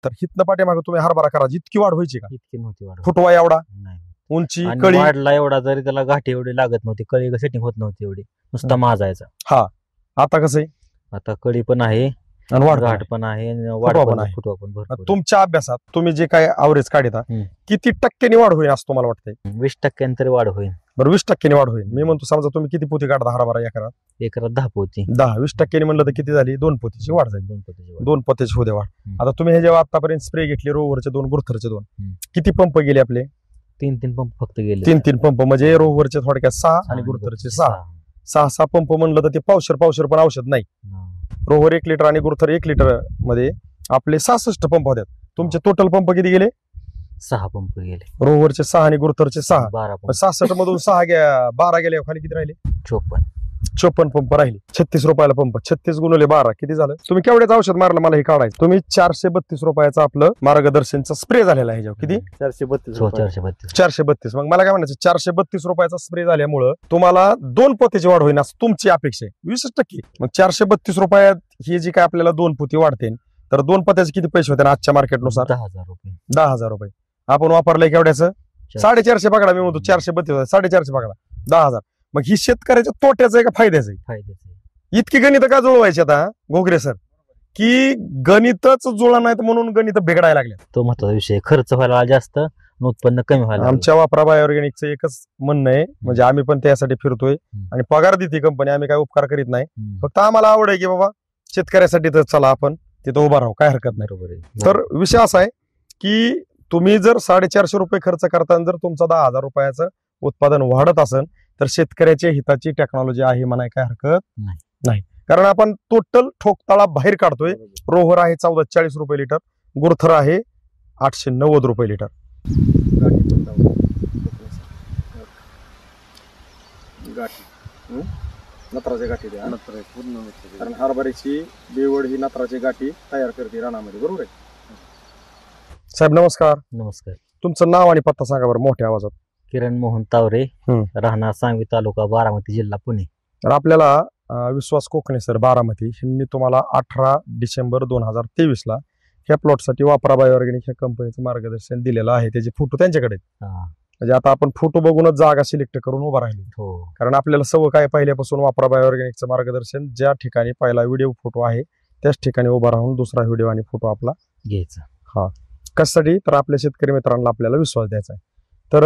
तर हितनं पाठीमागे तुम्ही हरभरा करा इतकी वाढ व्हायची का? इतकी नव्हती वाढ. फुटवा एवढा, नाही. उंची, आणि कळी वाढला एवढा जरी त्याला गाठी एवढी लागत नव्हती, कळी सेटिंग होत नव्हती एवढी, नुसता माजायचा. आता कसं आहे? आता कळी पण आहे आणि वाढ घाट पण आहे आणि वाढ फुटवा पण पण आहे, आहे. फुटवा पण भरपूर आहे. तुमच्या अभ्यासात तुम्ही जे काय ॲव्हरेज काढता किती टक्क्यांनी वाढ होईल असं तुम्हाला वाटतंय? 20% तरी वाढ होईल. बरं 20% वाढ होईल. मी म्हणतो समजा तुम्ही किती पोती काढता हरभरा एकरात? एकरात 10 पोती. 10-20% म्हणलं तर किती झाली? 2 पोतीची वाढ झाली. 2 पोतीची वाढ. 2 पोत्याची होते वाढ. आता तुम्ही हे जेव्हा आतापर्यंत स्प्रे घेतले, रोवरचे 2, गुरथरचे 2, किती पंप गेले आपले? 3 पंप फक्त गेले. 3 पंप म्हणजे रोवरचे थोडक्यात 6 आणि गुरथरचे 6 पंप म्हणलं तर ते पावशर पण औषध नाही. रोवर 1 लिटर आणि गुरथर 1 लिटर मध्ये आपले 66 पंप होत्यात. तुमचे टोटल पंप किती गेले? 6 पंप गेले. रोवरचे 6 आणि गुरथरचे 6. 12 पंप. 66 मधून 12 गेले, खाली किती राहिले? 54 पंप राहिले. 36 रुपयाला पंप. 36 गुणिले 12 किती झालं? तुम्ही केवढ्याच औषध मारलं मला हे काढायचं? तुम्ही 432 रुपयाचं आपलं मार्गदर्शनचा स्प्रे झालेला आहे. किती? 432. मग मला काय म्हणायचं, 432 रुपयाचा स्प्रे झाल्यामुळं तुम्हाला 2 पोतीची वाढ होईल असं तुमची अपेक्षा आहे 20%. मग 432 रुपयात ही जी काय आपल्याला 2 पोती वाढते, तर 2 पोत्याचे किती पैसे होते आजच्या मार्केटनुसार? 10,000 रुपये. 10,000 रुपये. आपण वापरलंय केवढ्याचं? 450 पकडा. मी म्हणतो 432, 450 पकडा, 10,000. मग ही शेतकऱ्याच्या तोट्याचं आहे का फायद्याचं आहे? इतकी गणित का जुळवायची आता घोगरे सर, की गणितच जुळा नाहीत म्हणून गणित बिघडायला लागले? तो महत्वाचा विषय. खर्च व्हायला जास्त, उत्पन्न कमी व्हायला. आमच्या वापरा बायोऑर्गॅनिकचं एकच म्हणणं आहे, म्हणजे आम्ही पण त्यासाठी फिरतोय आणि पगार देते कंपनी, आम्ही काय उपकार करीत नाही. फक्त आम्हाला आवड आहे की बाबा शेतकऱ्यासाठी तर चला आपण तिथं उभा राहू, काय हरकत नाही. तर विषय असा आहे की तुम्ही जर 450 रुपये खर्च करताना जर तुमचा 10,000 रुपयाचं उत्पादन वाढत असेल तर शेतकऱ्याच्या हिताची टेक्नॉलॉजी आहे म्हणाय काय हरकत नाही. कारण आपण टोटल ठोकताळा बाहेर काढतोय. रोहर आहे 1440 रुपये लिटर, गुरथर आहे 890 रुपये लिटर. नत्राच्या गाठी द्या, कारण हरभऱ्याची बेवड ही नत्राची गाठी तयार करते रानामध्ये, बरोबर आहे साहेब? नमस्कार. नमस्कार. तुमचं नाव आणि पत्ता सांगा बरं मोठ्या आवाजात. किरण मोहन तावरे, राहणार सांगवी, तालुका बारामती, जिल्हा पुणे. तर आपल्याला विश्वास कोकणे सर बारामती यांनी तुम्हाला 18 डिसेंबर 2023 ला ह्या प्लॉटसाठी वापरा बायोऑर्गॅनिक ह्या कंपनीचं मार्गदर्शन दिलेलं आहे. त्याचे फोटो त्यांच्याकडे, म्हणजे आता आपण फोटो बघूनच जागा सिलेक्ट करून उभा राहिलो. कारण आपल्याला सवय काय, पहिल्यापासून वापरा बायोऑर्गॅनिकचं मार्गदर्शन ज्या ठिकाणी पहिला व्हिडिओ फोटो आहे त्याच ठिकाणी उभा राहून दुसरा व्हिडिओ आणि फोटो आपला घ्यायचा. कशासाठी? तर आपल्या शेतकरी मित्रांना आपल्याला विश्वास द्यायचा आहे. तर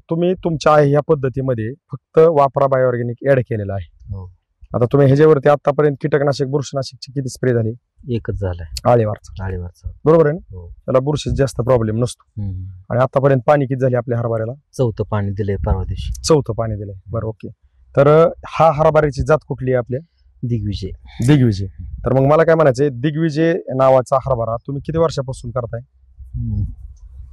तुम्ही तुमच्या ह्या पद्धतीमध्ये फक्त वापरा बायोऑर्गॅनिक ऍड केलेला आहे. आता तुम्ही ह्याच्यावरती आतापर्यंत कीटकनाशक, बुरशीनाशकची किती स्प्रे झाली? एकच झालाय, आळीवारचा. बरोबर आहे ना? त्याला बुरशीच जास्त प्रॉब्लेम नसतो. आणि आतापर्यंत पाणी किती झाले आपल्या हरभऱ्याला? 4थं पाणी दिलंय परवा दिवशी. 4थं पाणी दिलंय. बरं, ओके. तर हा हरभऱ्याची जात कुठली आहे आपल्या? दिग्विजय. तर मग मला काय म्हणायचंय, दिग्विजय नावाचा हरभरा तुम्ही किती वर्षापासून करताय?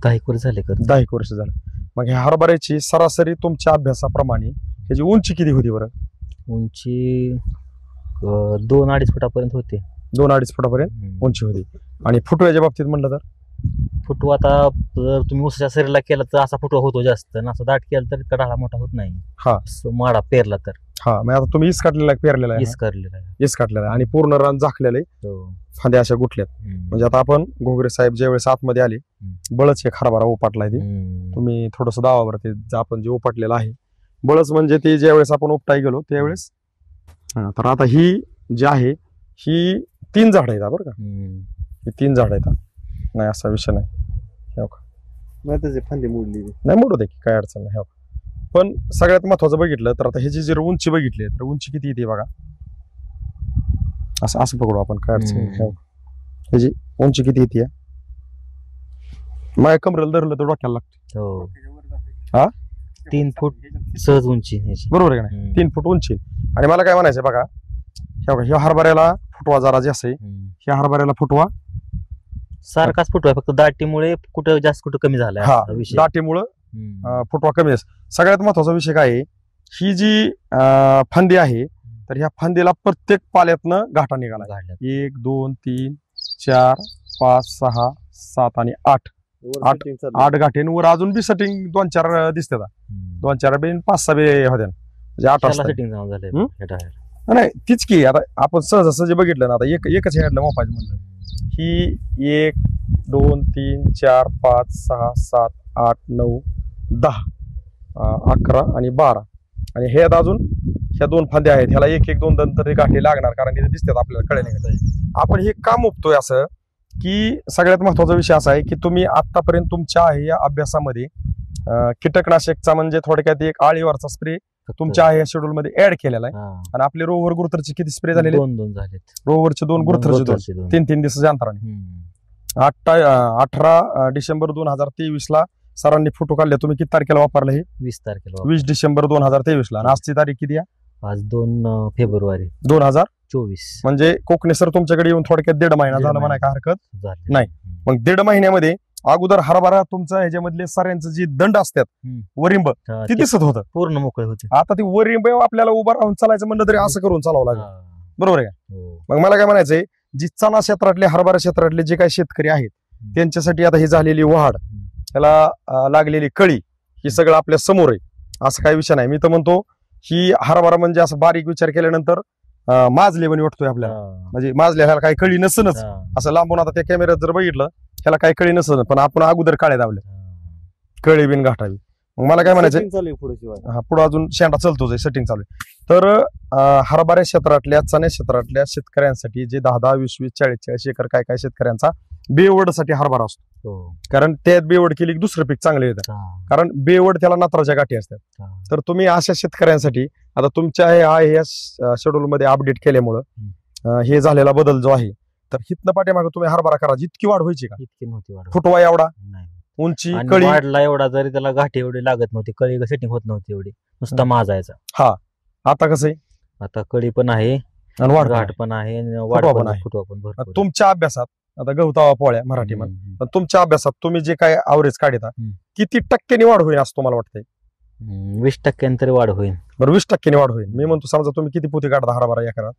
10 वर्ष झाले. 10 वर्ष झालं. मग ह्या हरभऱ्याची सरासरी तुमच्या अभ्यासाप्रमाणे ह्याची उंची किती होती बरं? उंची 2-2.5 फुटापर्यंत होते. 2-2.5 फुटापर्यंत उंची होती. आणि फुटव्याच्या बाबतीत म्हणलं तर फुटवा आता जर तुम्ही उसाच्या शरीराला केला तर असा फुटवा होतो जास्त, असं दाट केला तर इतका ढाळा मोठा होत नाही. माडा पेरला तर. मग आता तुम्ही इस काढलेला पेरलेला आहे? इस काढलेला आणि पूर्ण रान झाकलेलं आहे, फांद्या अशा गुटल्यात. म्हणजे आता आपण घोगरे साहेब ज्यावेळेस आतमध्ये आले, बळच एक हरभरा उपटलाय. ते तुम्ही थोडस दावावरती आपण जे उपटलेलं आहे बळच, म्हणजे ते ज्यावेळेस आपण उपटाय गेलो त्यावेळेस. तर आता ही जी आहे ही 3 झाड आहेत बरं का? ही 3 झाड आहेत. नाही असा विषय नाही. फांदी मोडली नाही, मोडू दे की, काय अडचण नाही. पण सगळ्यात महत्वाचं बघितलं तर आता ह्याची जर उंची बघितली तर उंची किती येते बघा. असं पकडू आपण, काय अडचण नाही. ह्याची उंची किती येते? माझ्या कमरेला धरलं तर डोक्याला लागतं. 3 फूट सहज उंची, बरोबर आहे का नाही? 3 फूट उंची. आणि मला काय म्हणायचं बघा, ह्या हरभऱ्याला फुटवा जरा जास्त आहे, ह्या हरभऱ्याला फुटवा सारखाच फुटवा, फक्त दाटीमुळे कुठं जास्त कुठं कमी झालाय. दाटीमुळं फुटवा कमी आहे. सगळ्यात महत्वाचा विषय काय आहे, ही जी फांदी आहे तर ह्या फांदीला प्रत्येक पाल्यातनं गाठा निघाला. 1 2 3 4 5 6 7 आणि 8 गाठींवर अजून बी सेटिंग 2-4 दिसते. 2-4 बी 5-6 बी होत्या, म्हणजे 8 नाही तीच की. आता आपण सहजासहजी बघितलं ना, आता एकच ह्याडलं मोपायचं म्हणलं ही 1 2 3 4 5 6 7 8 9 10 11 आणि 12 आणि हे अजून ह्या 2 फांद्या आहेत, ह्याला 1 1 2 2 तरी गाठी लागणार, कारण इथे दिसतात आपल्याला कळले. आपण हे का मुकतोय असं की सगळ्यात महत्वाचा विषय असा आहे की तुम्ही आतापर्यंत तुमच्या आहे या अभ्यासामध्ये कीटकनाशकचा म्हणजे थोडक्यात एक आळीवरचा स्प्रे तुमच्या आहे या शेड्यूल मध्ये ऍड केलेला आहे. आणि आपले रोवर गुरुथरचे किती स्प्रे झालेले? 2 झालेत. रोवरचे 2, गुरुथरचे 2, 3 दिवसाच्या अंतराने. 18 डिसेंबर 2023 ला सरांनी फोटो काढले. तुम्ही किती तारखेला वापरले हे? 20 तारखेला. 20 डिसेंबर 2023 ला. आणि आजची तारीख किती आहे? आज 2 फेब्रुवारी 2024. म्हणजे कोकणे सर तुमच्याकडे येऊन थोडक्यात 1.5 महिना झाला म्हणा, काय हरकत नाही. मग 1.5 महिन्यामध्ये अगोदर हरभरा तुमचा ह्याच्यामधले सऱ्यांचं जी दंड असतात वरिंब ती दिसत होतं, पूर्ण मोकळे होते. आता ती वरिंब आपल्याला उभा राहून चालायचं म्हणलं तरी असं करून चालावं लागेल. बरोबर आहे का? मग मला काय म्हणायचंय, जी चणा क्षेत्रातले हरभरा क्षेत्रातले जे काही शेतकरी आहेत त्यांच्यासाठी आता ही झालेली वाढ, त्याला लागलेली कळी, ही सगळं आपल्या समोर आहे. असं काही विषय नाही. मी तर म्हणतो ही हरभरा म्हणजे असं बारीक विचार केल्यानंतर माजले पण वाटतोय आपल्याला, म्हणजे माजल्या ह्याला काही कळी नसनच. असं लांबून आता त्या कॅमेऱ्यात जर बघितलं ह्याला काही कळी नसन, पण आपण अगोदर काळे दावले कळी बिन गाठावी. मग मला काय म्हणायचं, पुढे अजून शेंडा चालतोच, सेटिंग चालू आहे. तर हरभरा क्षेत्रातल्या चण्या क्षेत्रातल्या शेतकऱ्यांसाठी जे 10 10 20 20 40 40 एकर काय काय शेतकऱ्यांचा बेवडसाठी हरभरा असतो, कारण त्यात बेवड केली की दुसरं पीक चांगलं येतं, कारण बेवड त्याला नत्राच्या गाठी असतात. तर तुम्ही अशा शेतकऱ्यांसाठी आता तुमच्या या शेड्यूल मध्ये अपडेट केल्यामुळं हे झालेला बदल जो आहे, तर हितनं पाठीमागे तुम्ही हरभरा करा. जितकी वाढ व्हायची का? इतकी नव्हती वाढ. फुटवा एवढा, उंची, कळी वाढला एवढा, जरी त्याला गाठी एवढी लागत नव्हती, कळी सेटिंग होत नव्हती एवढी, नुसता माजायचा. हा, आता कसं आहे, आता कळी पण आहे आणि वाढ गाठ पण आहे, फुटवा पण आहे. फुटवा पण भरपूर. तुमच्या अभ्यासात आता गवतावा पोळ्या मराठी मध्ये, पण तुमच्या अभ्यासात तुम्ही जे काय ॲव्हरेज काढता किती टक्क्यांनी वाढ होईल असं तुम्हाला वाटतंय? 20% तरी वाढ होईल. बरं, 20% वाढ होईल. मी म्हणतो समजा तुम्ही किती पोती काढता हरभरा एकरात?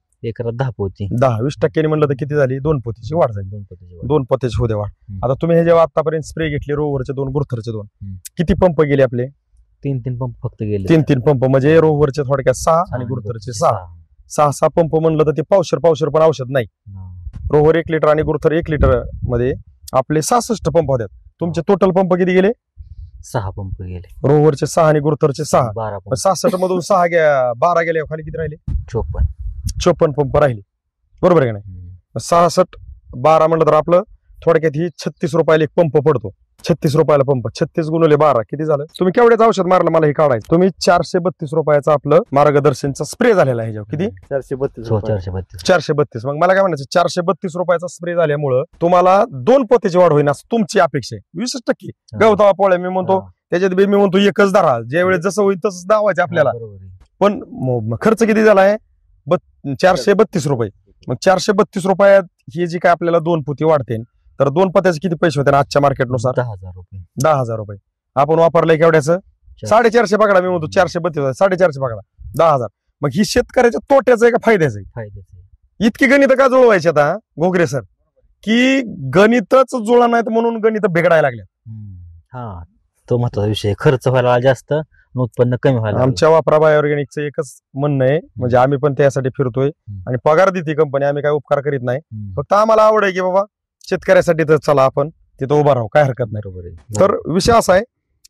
10 पोती. 10-20% म्हणलं तर किती झाली? 2 पोतीची वाढ झाली. 2 पोतीची होते वाढ. आता तुम्ही हे जेव्हा आतापर्यंत स्प्रे घेतले, रोवरचे 2, गुरुथरचे 2, किती पंप गेले आपले? 3 पंप फक्त गेले. 3 पंप म्हणजे रोवरचे थोडक्यात 6 आणि गुरुथरचे 6 पंप म्हणलं तर ते पावशर पण औषध नाही. रोवर 1 लिटर आणि गुरुथर 1 लिटर मध्ये आपले 66 पंप होत्यात. तुमचे टोटल पंप किती गेले? 6 पंप गेले. रोवरचे 6 आणि गुरुथरचे 6. 66 मधून 12 गेले, खाली किती राहिले? 54 पंप राहिले. बरोबर आहे का नाही? 66 12 म्हणलं तर आपलं थोडक्यात ही 36 रुपयाला एक पंप पडतो. 36 रुपयाला पंप, 36 गुणिले 12 किती झालं? तुम्ही केवढ्याचं औषध मारलं मला हे काढायचं. तुम्ही 432 रुपयाचं आपलं मार्गदर्शनचा स्प्रे झालेला आहे. किती? 432. मग मला काय म्हणायचं, 432 रुपयाचा स्प्रे झाल्यामुळं तुम्हाला 2 पोतीची वाढ होईल असं तुमची अपेक्षा आहे. 20% गवतावा पोळ्या मी म्हणतो त्याच्यात मी म्हणतो एकच धरा, ज्या वेळेस जसं होईल तसंच दावायचं आपल्याला. पण खर्च किती झालाय? 432 रुपये. मग 432 रुपयात ही जी काय आपल्याला 2 पोती वाढते, तर 2 पोत्याचे किती पैसे होते आजच्या मार्केटनुसार? 10,000 रुपये. 10,000 रुपये. आपण वापरलंय केवढ्याचं? 450 पकडा. मी म्हणतो 432, 450 पकडा, 10,000. मग ही शेतकऱ्याच्या तोट्याचं आहे का फायद्याचं आहे? इतकी गणित का जुळवायची आता घोगरे सर, की गणितच जुळा नाहीत म्हणून गणित बिघडायला लागले. हा, तो महत्वाचा विषय. खर्च व्हायला जास्त, उत्पन्न कमी व्हायला. आमच्या वापरा बायोऑर्गॅनिकचं एकच म्हणणं आहे, म्हणजे आम्ही पण त्यासाठी फिरतोय आणि पगार देते कंपनी, आम्ही काय उपकार करीत नाही. फक्त आम्हाला आवड आहे की बाबा शेतकऱ्यासाठी तर चला आपण तिथं उभा राहू, काय हरकत नाही. तर विषय असा आहे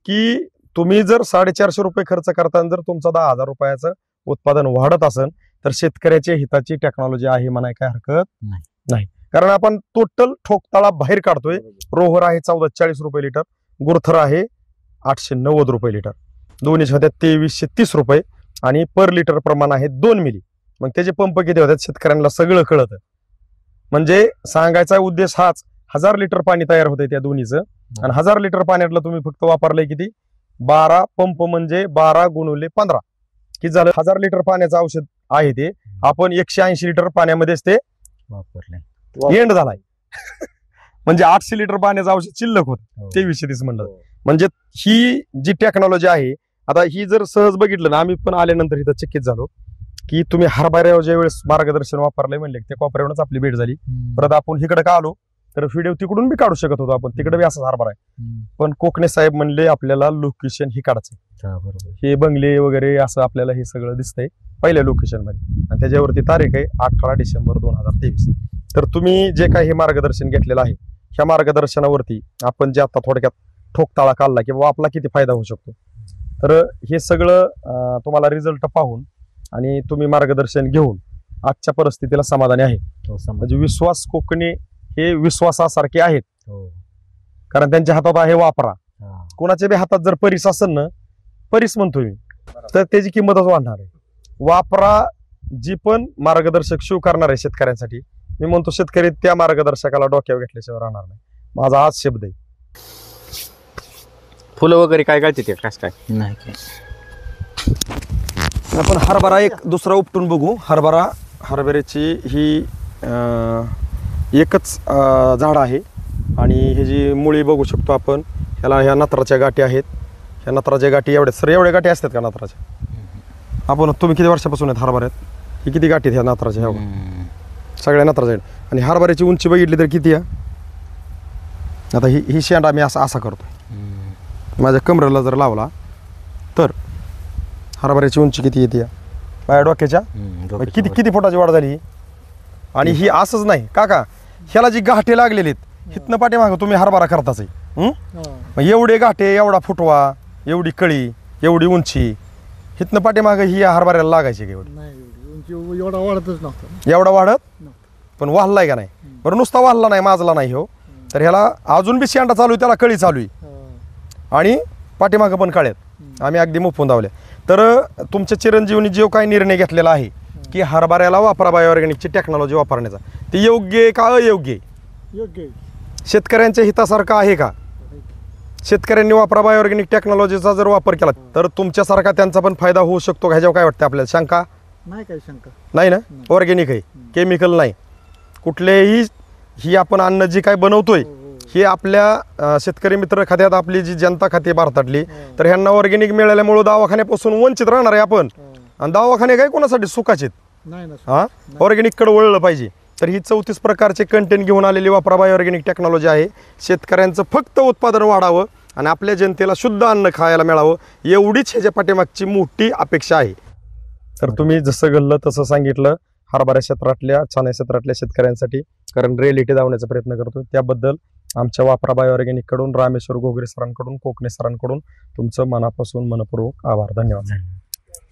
की तुम्ही जर 450 रुपये खर्च करताना जर तुमचा 10,000 रुपयाचं उत्पादन वाढत असेल तर शेतकऱ्याच्या हिताची टेक्नॉलॉजी आहे म्हणाय काय हरकत नाही. कारण आपण टोटल ठोकताळा बाहेर काढतोय. रोहर आहे 1440 रुपये लिटर, गुरुथर आहे 890 रुपये लिटर, दोन्ही होत्या 2330 रुपये आणि पर लिटर प्रमाण आहे 2 मिली. मग त्याचे पंप किती होतात शेतकऱ्यांना सगळं कळतं. म्हणजे सांगायचा उद्देश हाच, 1000 लिटर पाणी तयार होतंय त्या दोन्हीचं, आणि 1000 लिटर पाण्यातलं तुम्ही फक्त वापरलंय किती? 12 पंप, म्हणजे 12 गुणिले 15 किती झालं? 1000 लिटर पाण्याचं औषध आहे ते आपण 180 लिटर पाण्यामध्येच ते वापरलंय. एंड झालाय. म्हणजे 800 लिटर पाण्याचं औषध शिल्लक होत 2330 म्हणलं. म्हणजे ही जी टेक्नॉलॉजी आहे, आता ही जर सहज बघितलं ना, आम्ही पण आल्यानंतर इथं चकित झालो की तुम्ही हरभऱ्यावर ज्या वेळेस मार्गदर्शन वापरलंय म्हणले त्या कॉपऱ्यावरच आपली भेट झाली. परत आपण इकडे का आलो तर व्हिडिओ तिकडून बी काढू शकत होतो आपण, तिकडे बी असाच हरभरा आहे. पण कोकणे साहेब म्हणले आपल्याला लोकेशन ही काढायचं, हे बंगले वगैरे असं आपल्याला हे सगळं दिसतंय पहिल्या लोकेशन मध्ये, आणि त्याच्यावरती तारीख आहे 18 डिसेंबर 2023. तर तुम्ही जे काही हे मार्गदर्शन घेतलेलं आहे ह्या मार्गदर्शनावरती आपण जे आता थोडक्यात ठोकताळा काढला की बाबा आपला किती फायदा होऊ शकतो, तर हे सगळं तुम्हाला रिझल्ट पाहून आणि तुम्ही मार्गदर्शन घेऊन आजच्या परिस्थितीला समाधानी आहे. म्हणजे विश्वास कोकणे हे विश्वासासारखे आहेत, कारण त्यांच्या हातात आहे वापरा. कोणाच्या बी हातात जर परीस असेल ना, परीस म्हणतोय मी, तर त्याची किंमतच वाढणार आहे. वापरा जी पण मार्गदर्शक शिव करणार आहे शेतकऱ्यांसाठी, मी म्हणतो शेतकरी त्या मार्गदर्शकाला डोक्यावर घेतल्याशिवाय राहणार नाही. माझा हाच शब्द आहे. फुलं वगैरे काय काढते ते काय नाही काय. आपण हरभरा एक दुसरा उपटून बघू. हरभऱ्याची ही एकच झाड आहे आणि हे जी मुळी बघू शकतो आपण. ह्या नत्राच्या गाठी आहेत. ह्या नत्राच्या गाठी एवढ्या गाठी असतात का नत्राच्या? आपण तुम्ही किती वर्षापासून आहेत हरभऱ्यात? ही किती गाठी ह्या नत्राच्या? ह्या सगळ्या नत्राच्या. आणि हरभऱ्याची उंची बघितली तर किती आहे? आता ही शेंडा मी असा करतो, माझ्या कमरेला जर लावला तर हरभऱ्याची उंची किती येते माझ्या डोक्याच्या? किती फुटाची वाढ झाली. आणि ही असंच नाही काका, ह्याला जी गाठे लागलेली आहेत हितनं पाठीमागं तुम्ही हरभरा करताच आहे. एवढे गाठे, एवढा फुटवा, एवढी कळी, एवढी उंची, हितनं पाठीमागं ही हरभऱ्याला लागायची एवढा वाढतच नव्हता. एवढा वाढत पण वाहलाय का नाही? बरं, नुसता वाहला नाही, माजला नाही हो, तर ह्याला अजून बी शेंडा चालू आहे, त्याला कळी चालू आहे आणि पाठीमागं पण कळ्यात आम्ही अगदी मुफून धावले. तर तुमच्या चिरंजीवनी जो काही निर्णय घेतलेला आहे की हरभऱ्याला वापरा बायोऑर्गॅनिकची टेक्नॉलॉजी वापरण्याचा, ते योग्य आहे का अयोग्य आहे? योग्य. शेतकऱ्यांच्या हितासारखं आहे का? शेतकऱ्यांनी वापरा बायोऑर्गॅनिक टेक्नॉलॉजीचा जर वापर केला तर तुमच्यासारखा त्यांचा पण फायदा होऊ शकतो. ह्याच्यावर काय वाटतं आपल्याला? शंका नाही, काही शंका नाही ना? ऑर्गॅनिक आहे, केमिकल नाही कुठलेही. ही आपण अन्न जी काय बनवतोय हे आपल्या शेतकरी मित्र खात्यात आपली जी जनता खाते भारतातली, तर ह्यांना ऑर्गॅनिक मिळाल्यामुळे दवाखान्यापासून वंचित राहणार आहे आपण. आणि दवाखाने काय कोणासाठी? सुखाचे. हा, ऑर्गॅनिककडे वळलं पाहिजे. तर ही 34 प्रकारचे कंटेंट घेऊन आलेली वापरा बायोऑर्गॅनिक टेक्नॉलॉजी आहे. शेतकऱ्यांचं फक्त उत्पादन वाढावं आणि आपल्या जनतेला शुद्ध अन्न खायला मिळावं, एवढीच ह्याच्या पाठीमागची मोठी अपेक्षा आहे. तर तुम्ही जसं घडलं तसं सांगितलं हरभरा क्षेत्रातल्या, छान क्षेत्रातल्या शेतकऱ्यांसाठी, कारण रिअलिटी दावण्याचा प्रयत्न करतो. त्याबद्दल आमच्या वापरा बायोऑर्गॅनिक कडून, रामेश्वर घोगरे सरांकडून, कोकणे सरांकडून तुमचं मनापासून मनपूर्वक आभार. धन्यवाद.